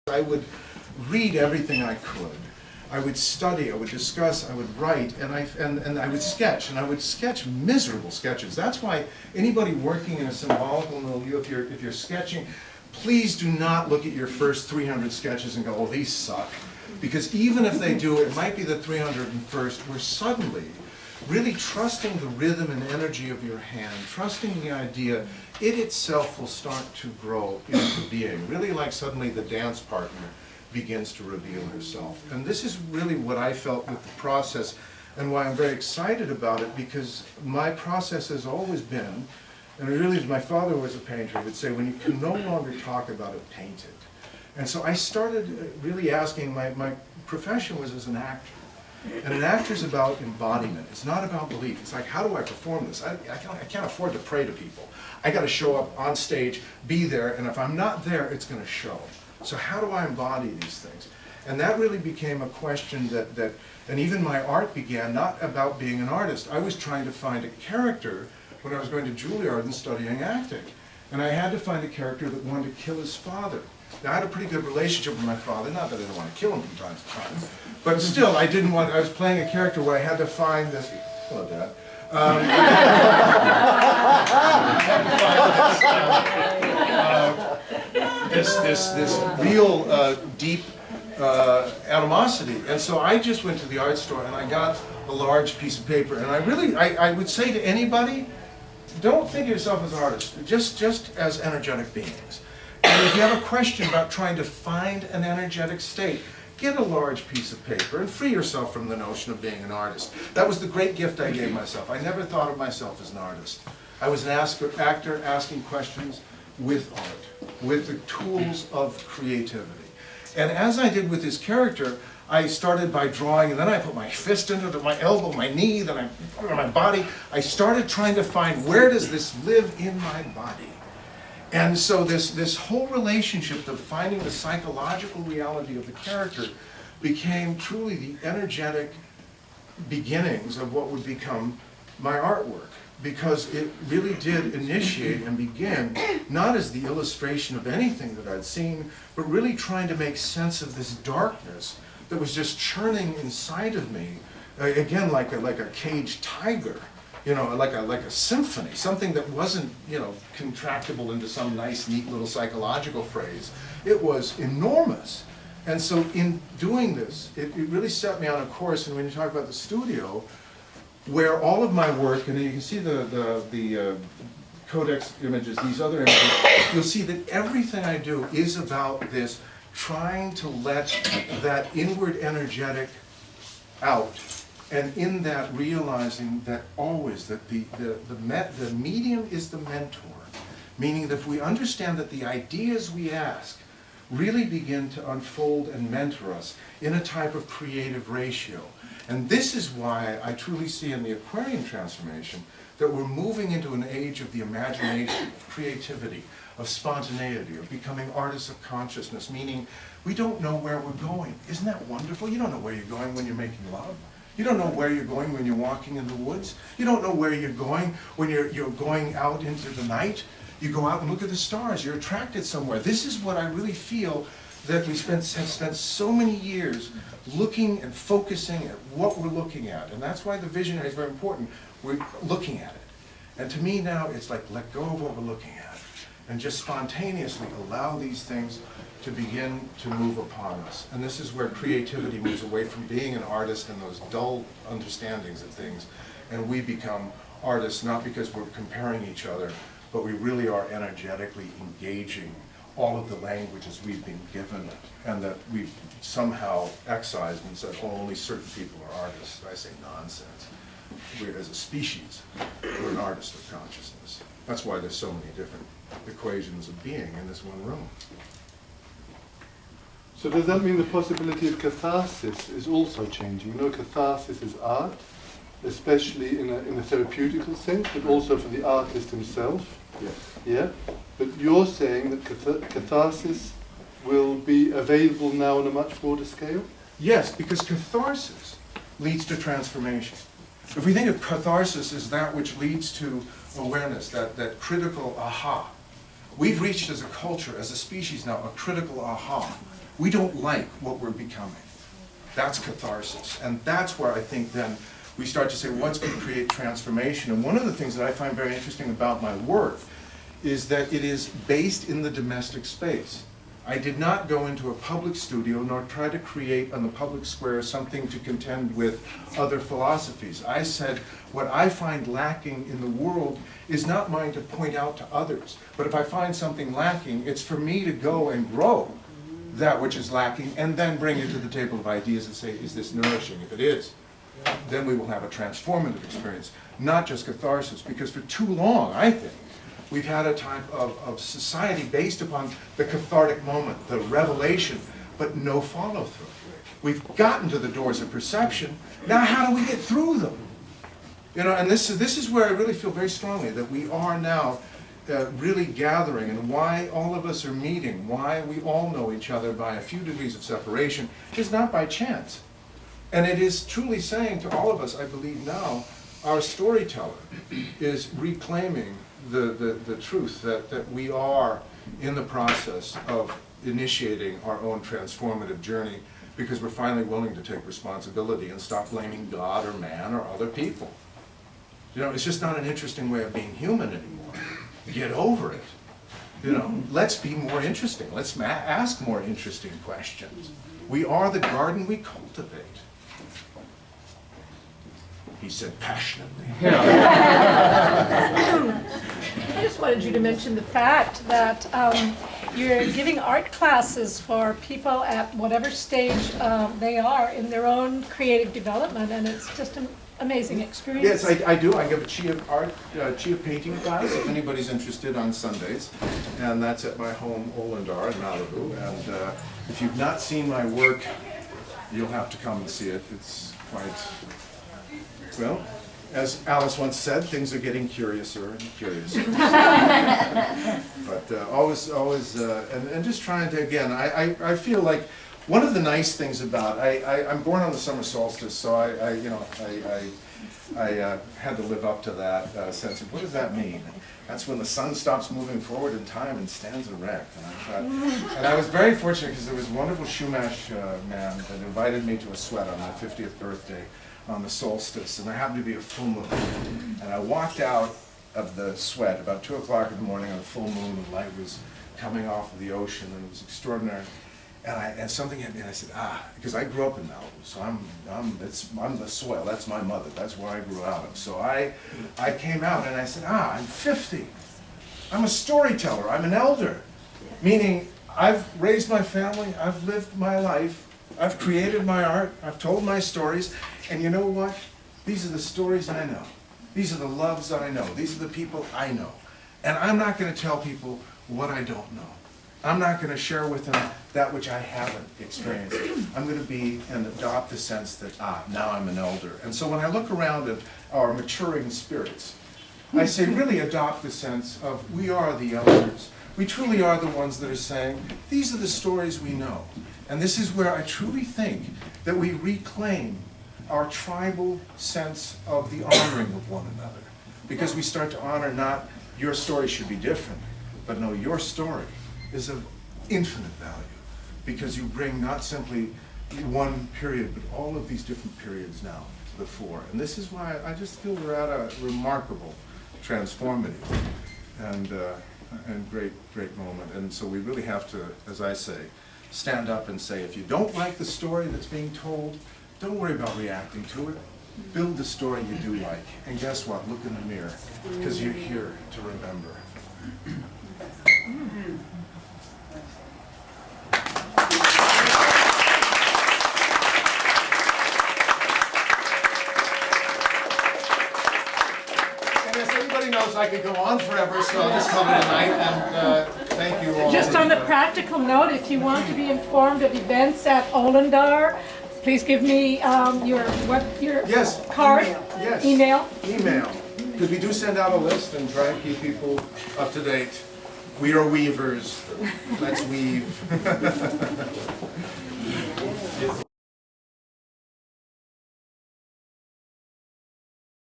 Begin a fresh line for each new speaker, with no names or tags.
I would read everything I could. I would study, I would discuss, I would write, and I would sketch, and I would sketch miserable sketches. That's why anybody working in a symbolical milieu, if you're sketching, please do not look at your first 300 sketches and go, oh, these suck. Because even if they do, it might be the 301st where suddenly, really trusting the rhythm and energy of your hand, trusting the idea, it itself will start to grow into being. Really like suddenly the dance partner begins to reveal herself. And this is really what I felt with the process and why I'm very excited about it, because my process has always been, and it really is, my father was a painter, he would say, when you can no longer talk about it, paint it. And so I started really asking, my profession was as an actor. And an actor's about embodiment. It's not about belief. It's like, how do I perform this? I can't afford to pray to people. I got to show up on stage, be there, and if I'm not there, it's going to show. So how do I embody these things? And that really became a question and even my art began not about being an artist. I was trying to find a character when I was going to Juilliard and studying acting. And I had to find a character that wanted to kill his father. Now, I had a pretty good relationship with my father, not that I didn't want to kill him from time to time, but still, I was playing a character where I had to find this, hello, Dad. I had to find this real deep animosity. And so I just went to the art store and I got a large piece of paper. And I would say to anybody, don't think of yourself as artists, just as energetic beings. And if you have a question about trying to find an energetic state, get a large piece of paper and free yourself from the notion of being an artist. That was the great gift I gave myself. I never thought of myself as an artist. I was an actor asking questions with art, with the tools of creativity. And as I did with this character, I started by drawing, and then I put my fist into it, my elbow, my knee, then I put it on my body. I started trying to find, where does this live in my body? And so this whole relationship of finding the psychological reality of the character became truly the energetic beginnings of what would become my artwork, because it really did initiate and begin not as the illustration of anything that I'd seen, but really trying to make sense of this darkness that was just churning inside of me, again like a caged tiger. You know, like a symphony, something that wasn't, you know, contractible into some nice, neat little psychological phrase. It was enormous. And so in doing this, it really set me on a course, and when you talk about the studio, where all of my work, and you can see the codex images, these other images, you'll see that everything I do is about this, trying to let that inward energetic out. And in that, realizing that always that the medium is the mentor, meaning that if we understand that the ideas we ask really begin to unfold and mentor us in a type of creative ratio. And this is why I truly see in the Aquarian transformation that we're moving into an age of the imagination, of creativity, of spontaneity, of becoming artists of consciousness, meaning we don't know where we're going. Isn't that wonderful? You don't know where you're going when you're making love. You don't know where you're going when you're walking in the woods. You don't know where you're going when you're going out into the night. You go out and look at the stars. You're attracted somewhere. This is what I really feel that we have spent so many years looking and focusing at what we're looking at. And that's why the visionary is very important. We're looking at it. And to me now, it's like, let go of what we're looking at and just spontaneously allow these things to begin to move upon us. And this is where creativity moves away from being an artist and those dull understandings of things, and we become artists not because we're comparing each other, but we really are energetically engaging all of the languages we've been given and that we've somehow excised and said, oh, only certain people are artists. I say nonsense. We're, as a species, we're an artist of consciousness. That's why there's so many different equations of being in this one room.
So does that mean the possibility of catharsis is also changing? You know, catharsis is art, especially in a therapeutical sense, but also for the artist himself.
Yes.
Yeah? But you're saying that catharsis will be available now on a much broader scale?
Yes, because catharsis leads to transformation. If we think of catharsis as that which leads to awareness, that critical aha, We've reached as a culture, as a species now, a critical aha. We don't like what we're becoming. That's catharsis. And that's where I think then we start to say, what's going to create transformation? And one of the things that I find very interesting about my work is that it is based in the domestic space. I did not go into a public studio nor try to create on the public square something to contend with other philosophies. I said, what I find lacking in the world is not mine to point out to others, but if I find something lacking, it's for me to go and grow that which is lacking and then bring it to the table of ideas and say, is this nourishing? If it is, then we will have a transformative experience, not just catharsis, because for too long, I think, we've had a type of society based upon the cathartic moment, the revelation, but no follow-through. We've gotten to the doors of perception. Now how do we get through them? You know, and this is where I really feel very strongly that we are now really gathering, and why all of us are meeting, why we all know each other by a few degrees of separation, is not by chance. And it is truly saying to all of us, I believe now, our storyteller is reclaiming the truth that we are in the process of initiating our own transformative journey, because we're finally willing to take responsibility and stop blaming God or man or other people. You know, it's just not an interesting way of being human anymore. Get over it. You know, let's be more interesting. Let's ask more interesting questions. We are the garden we cultivate. He said passionately.
I just wanted you to mention the fact that you're giving art classes for people at whatever stage they are in their own creative development, and it's just an amazing experience.
Yes, I do. I give a Chia painting class if anybody's interested on Sundays, and that's at my home, Olandar, in Malibu. And if you've not seen my work, you'll have to come and see it. It's quite, well, as Alice once said, things are getting curiouser and curiouser. But always, and just trying to, again, I feel like one of the nice things about, I'm born on the summer solstice, so I had to live up to that sense of, what does that mean? That's when the sun stops moving forward in time and stands erect. And I was very fortunate because there was a wonderful Chumash man that invited me to a sweat on my 50th birthday on the solstice, and there happened to be a full moon. And I walked out of the sweat about 2 o'clock in the morning on a full moon, and light was coming off of the ocean, and it was extraordinary. And something hit me, and I said, because I grew up in Malibu, so I'm the soil, that's my mother, that's where I grew out of. So I came out and I said, I'm 50. I'm a storyteller, I'm an elder. Meaning, I've raised my family, I've lived my life, I've created my art, I've told my stories, and you know what? These are the stories I know. These are the loves I know. These are the people I know. And I'm not going to tell people what I don't know. I'm not going to share with them that which I haven't experienced. I'm going to be and adopt the sense that, now I'm an elder. And so when I look around at our maturing spirits, I say really adopt the sense of we are the elders. We truly are the ones that are saying, these are the stories we know. And this is where I truly think that we reclaim our tribal sense of the honoring of one another. Because we start to honor not your story should be different, but no, your story is of infinite value, because you bring not simply one period, but all of these different periods now to the fore. And this is why I just feel we're at a remarkable, transformative, and great moment. And so we really have to, as I say, stand up and say, if you don't like the story that's being told, don't worry about reacting to it. Build the story you do like. And guess what? Look in the mirror, because you're here to remember. Knows I could go on forever, so I'll just come tonight, and thank you all.
Just on the practical note, if you want to be informed of events at Olandar, please give me your
yes,
card,
email. Because we do send out a list and try and keep people up to date. We are weavers. Let's weave.